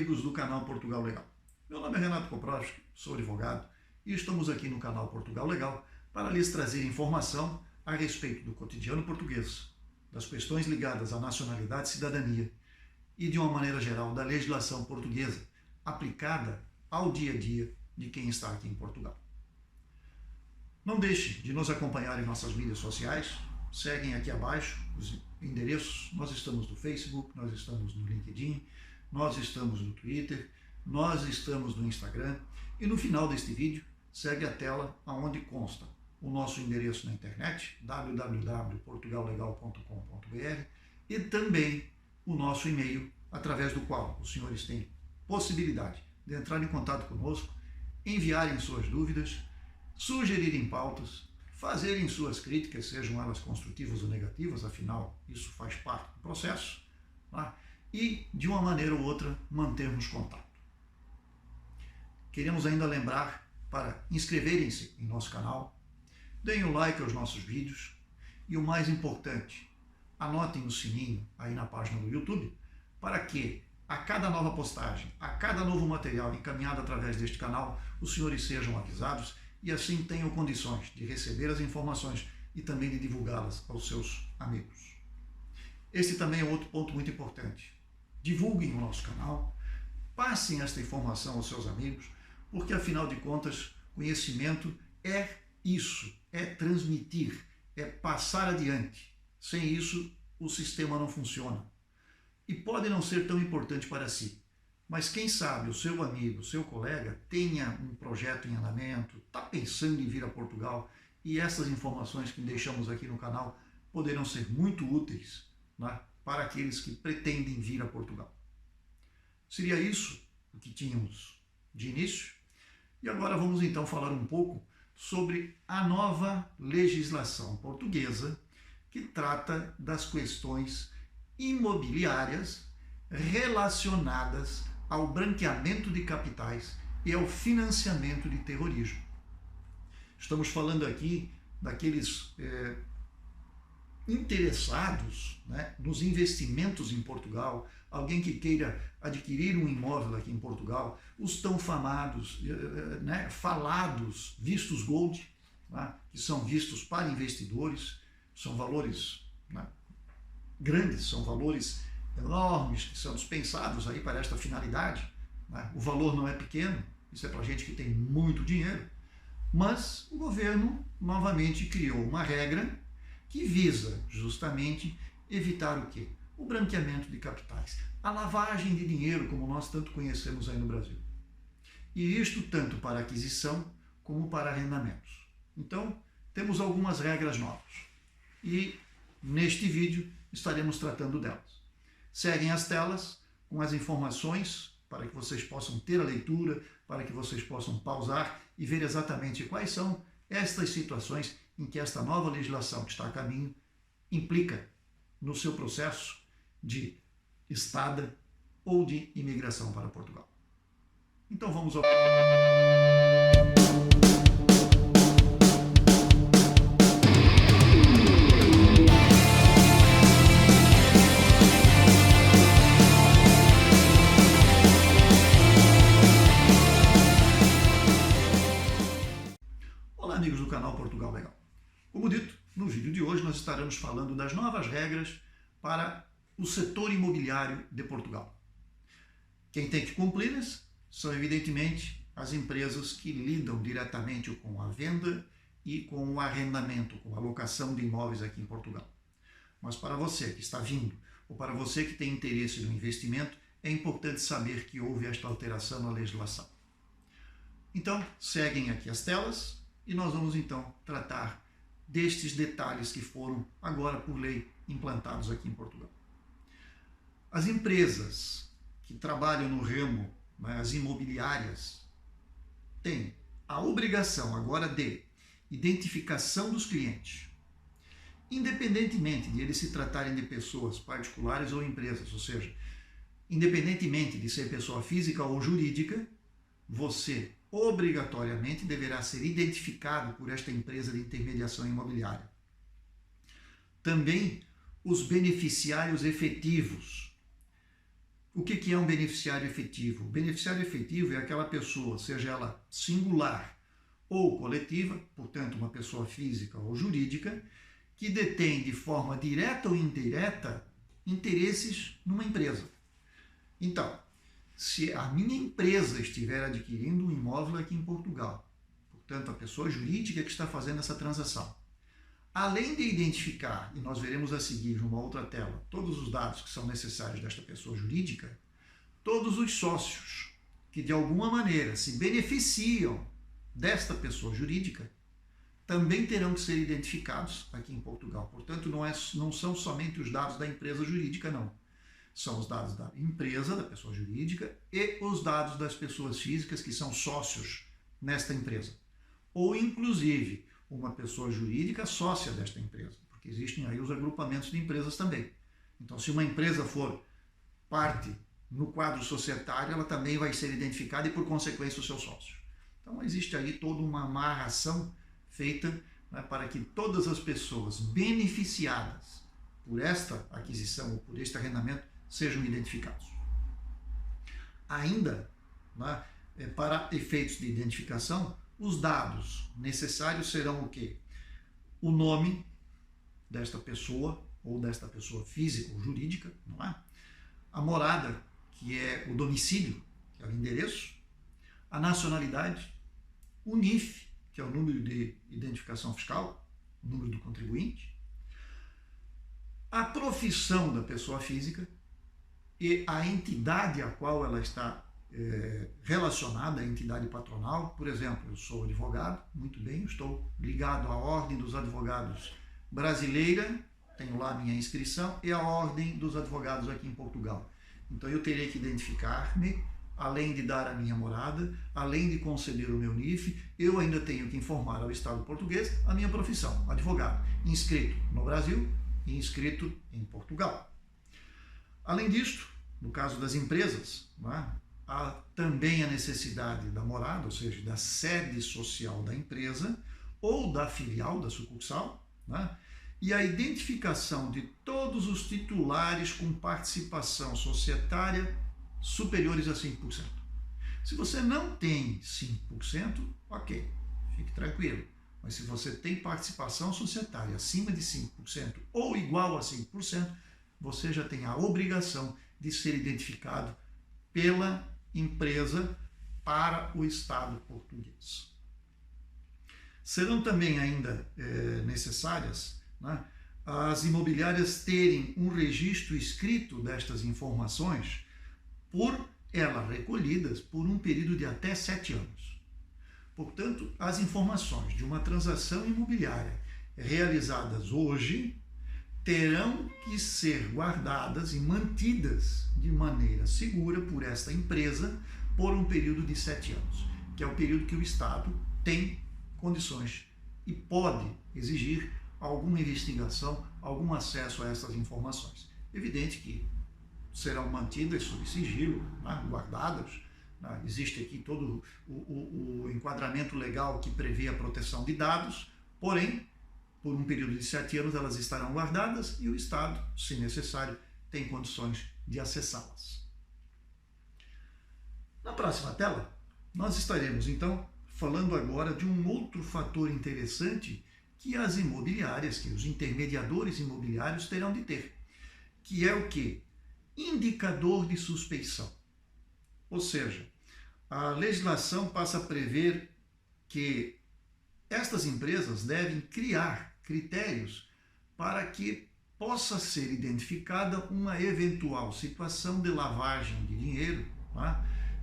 amigos do canal Portugal Legal. Meu nome é Renato Koprowski, sou advogado e estamos aqui no canal Portugal Legal para lhes trazer informação a respeito do cotidiano português, das questões ligadas à nacionalidade e cidadania e, de uma maneira geral, da legislação portuguesa aplicada ao dia a dia de quem está aqui em Portugal. Não deixe de nos acompanhar em nossas mídias sociais, seguem aqui abaixo os endereços, nós estamos no Facebook, nós estamos no LinkedIn, nós estamos no Twitter, nós estamos no Instagram e no final deste vídeo segue a tela onde consta o nosso endereço na internet, www.portugallegal.com.br e também o nosso e-mail, através do qual os senhores têm possibilidade de entrar em contato conosco, enviarem suas dúvidas, sugerirem pautas, fazerem suas críticas, sejam elas construtivas ou negativas, afinal isso faz parte do processo, tá? E de uma maneira ou outra mantermos contato. Queremos ainda lembrar para inscreverem-se em nosso canal, deem o like aos nossos vídeos e o mais importante, anotem o sininho aí na página do YouTube para que a cada nova postagem, a cada novo material encaminhado através deste canal, os senhores sejam avisados e assim tenham condições de receber as informações e também de divulgá-las aos seus amigos. Este também é outro ponto muito importante. Divulguem o nosso canal, passem esta informação aos seus amigos, porque afinal de contas, conhecimento é isso, é transmitir, é passar adiante. Sem isso, o sistema não funciona. E pode não ser tão importante para si. Mas quem sabe o seu amigo, o seu colega tenha um projeto em andamento, está pensando em vir a Portugal e essas informações que deixamos aqui no canal poderão ser muito úteis, né, para aqueles que pretendem vir a Portugal. Seria isso o que tínhamos de início. E agora vamos então falar um pouco sobre a nova legislação portuguesa que trata das questões imobiliárias relacionadas ao branqueamento de capitais e ao financiamento de terrorismo. Estamos falando aqui daqueles interessados, né, nos investimentos em Portugal, alguém que queira adquirir um imóvel aqui em Portugal, os tão famados, falados vistos gold, né, que são vistos para investidores, são valores, né, grandes, são valores enormes, que são dispensados aí para esta finalidade, né? O valor não é pequeno, isso é para gente que tem muito dinheiro, mas o governo novamente criou uma regra que visa justamente evitar o quê? O branqueamento de capitais, a lavagem de dinheiro, como nós tanto conhecemos aí no Brasil. E isto tanto para aquisição como para arrendamentos. Então, temos algumas regras novas e neste vídeo estaremos tratando delas. Seguem as telas com as informações para que vocês possam ter a leitura, para que vocês possam pausar e ver exatamente quais são estas situações em que esta nova legislação que está a caminho implica no seu processo de estada ou de imigração para Portugal. Então vamos ao... amigos do canal Portugal Legal. Como dito, no vídeo de hoje nós estaremos falando das novas regras para o setor imobiliário de Portugal. Quem tem que cumpri-las são, evidentemente, as empresas que lidam diretamente com a venda e com o arrendamento, com a locação de imóveis aqui em Portugal. Mas para você que está vindo, ou para você que tem interesse no investimento, é importante saber que houve esta alteração na legislação. Então, seguem aqui as telas, e nós vamos então tratar destes detalhes que foram agora por lei implantados aqui em Portugal. As empresas que trabalham no ramo, né, as imobiliárias, têm a obrigação agora de identificação dos clientes, independentemente de eles se tratarem de pessoas particulares ou empresas, ou seja, independentemente de ser pessoa física ou jurídica, você obrigatoriamente deverá ser identificado por esta empresa de intermediação imobiliária. Também os beneficiários efetivos. O que é um beneficiário efetivo? O beneficiário efetivo é aquela pessoa, seja ela singular ou coletiva, portanto uma pessoa física ou jurídica, que detém de forma direta ou indireta interesses numa empresa. Então, se a minha empresa estiver adquirindo um imóvel aqui em Portugal, portanto a pessoa jurídica que está fazendo essa transação, além de identificar, e nós veremos a seguir numa outra tela, todos os dados que são necessários desta pessoa jurídica, todos os sócios que de alguma maneira se beneficiam desta pessoa jurídica também terão que ser identificados aqui em Portugal. Portanto, não são somente os dados da empresa jurídica, não. São os dados da empresa, da pessoa jurídica, e os dados das pessoas físicas que são sócios nesta empresa. Ou, inclusive, uma pessoa jurídica sócia desta empresa, porque existem aí os agrupamentos de empresas também. Então, se uma empresa for parte no quadro societário, ela também vai ser identificada e, por consequência, o seu sócio. Então, existe aí toda uma amarração feita, né, para que todas as pessoas beneficiadas por esta aquisição ou por este arrendamento sejam identificados. Ainda, né, para efeitos de identificação, os dados necessários serão o quê? O nome desta pessoa ou desta pessoa física ou jurídica, não é? A morada, que é o domicílio, que é o endereço, a nacionalidade, o NIF, que é o número de identificação fiscal, o número do contribuinte, a profissão da pessoa física e a entidade a qual ela está relacionada, a entidade patronal. Por exemplo, eu sou advogado, muito bem, estou ligado à Ordem dos Advogados Brasileira, tenho lá a minha inscrição, e a Ordem dos Advogados aqui em Portugal. Então eu terei que identificar-me, além de dar a minha morada, além de conceder o meu NIF, eu ainda tenho que informar ao Estado português a minha profissão, advogado, inscrito no Brasil e inscrito em Portugal. Além disto, no caso das empresas, há também a necessidade da morada, ou seja, da sede social da empresa ou da filial, da sucursal, e a identificação de todos os titulares com participação societária superiores a 5%. Se você não tem 5%, ok, fique tranquilo. Mas se você tem participação societária acima de 5% ou igual a 5%, você já tem a obrigação de ser identificado pela empresa para o Estado português. Serão também ainda necessárias, as imobiliárias terem um registro escrito destas informações por elas recolhidas por um período de até 7 anos. Portanto, as informações de uma transação imobiliária realizadas hoje terão que ser guardadas e mantidas de maneira segura por esta empresa por um período de 7 anos, que é o período que o Estado tem condições e pode exigir alguma investigação, algum acesso a essas informações. Evidente que serão mantidas sob sigilo, guardadas. Existe aqui todo o enquadramento legal que prevê a proteção de dados, porém, por um período de 7 anos elas estarão guardadas e o Estado, se necessário, tem condições de acessá-las. Na próxima tela, nós estaremos, então, falando agora de um outro fator interessante que as imobiliárias, que os intermediadores imobiliários terão de ter, que é o quê? Indicador de suspeição. Ou seja, a legislação passa a prever que estas empresas devem criar critérios para que possa ser identificada uma eventual situação de lavagem de dinheiro,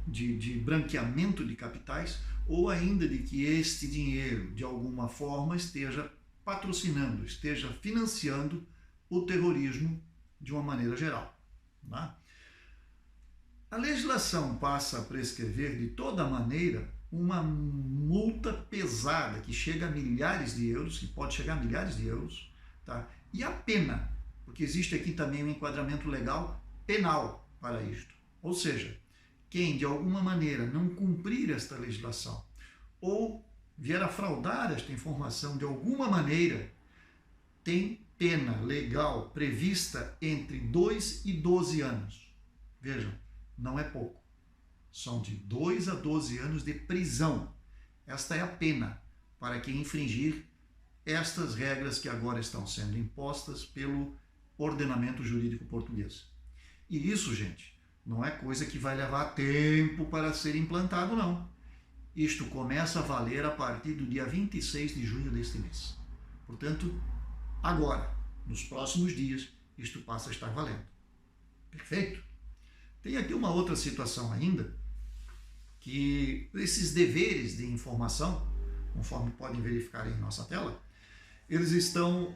de branqueamento de capitais, ou ainda de que este dinheiro, de alguma forma, esteja patrocinando, esteja financiando o terrorismo de uma maneira geral. A legislação passa a prescrever de toda maneira uma multa pesada que chega a milhares de euros, que pode chegar a milhares de euros, e a pena, porque existe aqui também um enquadramento legal penal para isto. Ou seja, quem de alguma maneira não cumprir esta legislação ou vier a fraudar esta informação de alguma maneira, tem pena legal prevista entre 2 e 12 anos. Vejam, não é pouco. São de 2 a 12 anos de prisão. Esta é a pena para quem infringir estas regras que agora estão sendo impostas pelo ordenamento jurídico português. E isso, gente, não é coisa que vai levar tempo para ser implantado, não. Isto começa a valer a partir do dia 26 de junho deste mês. Portanto, agora, nos próximos dias, isto passa a estar valendo. Perfeito? Tem aqui uma outra situação ainda, que esses deveres de informação, conforme podem verificar aí em nossa tela, eles estão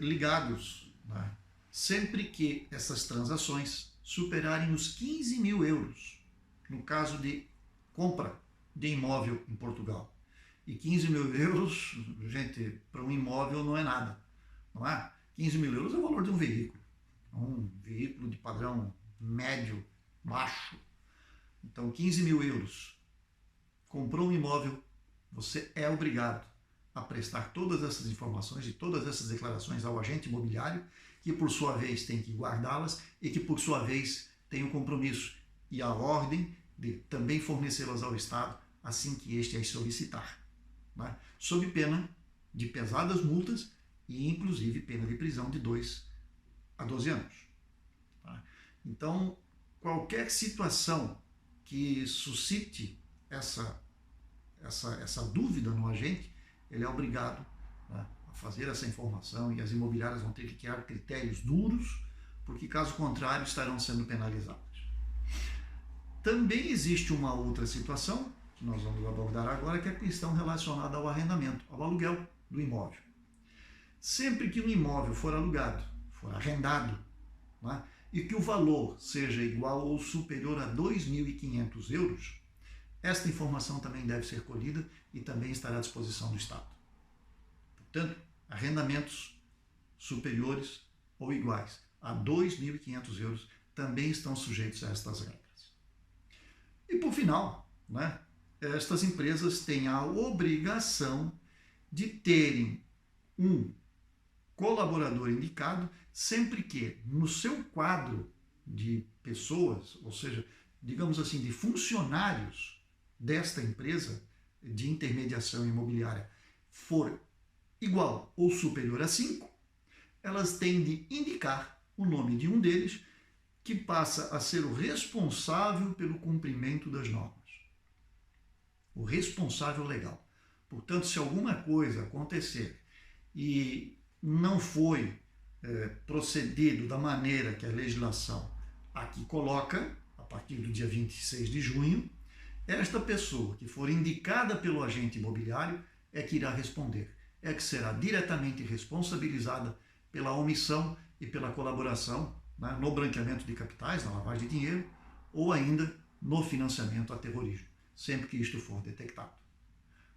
ligados, né? Sempre que essas transações superarem os 15 mil euros, no caso de compra de imóvel em Portugal. E 15 mil euros, gente, para um imóvel não é nada, não é? 15 mil euros é o valor de um veículo de padrão médio, baixo. Então, 15 mil euros, comprou um imóvel, você é obrigado a prestar todas essas informações e todas essas declarações ao agente imobiliário, que por sua vez tem que guardá-las e que por sua vez tem o compromisso e a ordem de também fornecê-las ao Estado assim que este as solicitar, né? Sob pena de pesadas multas e inclusive pena de prisão de 2 a 12 anos. Tá? Então, qualquer situação que suscite essa dúvida no agente, ele é obrigado, né, a fazer essa informação, e as imobiliárias vão ter que criar critérios duros, porque caso contrário estarão sendo penalizadas. Também existe uma outra situação, que nós vamos abordar agora, que é a questão relacionada ao arrendamento, ao aluguel do imóvel. Sempre que um imóvel for alugado, for arrendado, né, e que o valor seja igual ou superior a 2.500 euros, esta informação também deve ser colhida e também estará à disposição do Estado. Portanto, arrendamentos superiores ou iguais a 2.500 euros também estão sujeitos a estas regras. E por final, né, estas empresas têm a obrigação de terem um colaborador indicado sempre que no seu quadro de pessoas, ou seja, digamos assim, de funcionários desta empresa de intermediação imobiliária for igual ou superior a 5, elas têm de indicar o nome de um deles que passa a ser o responsável pelo cumprimento das normas. O responsável legal. Portanto, se alguma coisa acontecer e não foi procedido da maneira que a legislação aqui coloca, a partir do dia 26 de junho, esta pessoa que for indicada pelo agente imobiliário é que irá responder, é que será diretamente responsabilizada pela omissão e pela colaboração, né, no branqueamento de capitais, na lavagem de dinheiro, ou ainda no financiamento a terrorismo, sempre que isto for detectado.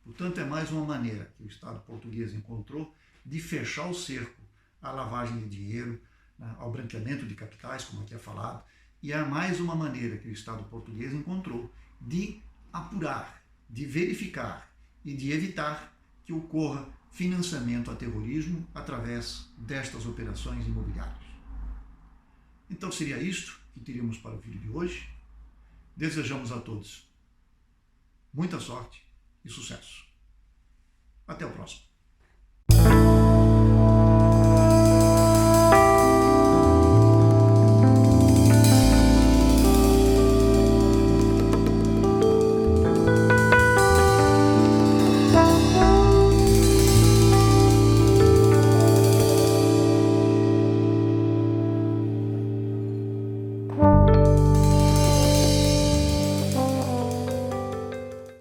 Portanto, é mais uma maneira que o Estado português encontrou de fechar o cerco à lavagem de dinheiro, né, ao branqueamento de capitais, como aqui é falado, e é mais uma maneira que o Estado português encontrou de apurar, de verificar e de evitar que ocorra financiamento a terrorismo através destas operações imobiliárias. Então seria isto que teríamos para o vídeo de hoje. Desejamos a todos muita sorte e sucesso. Até o próximo.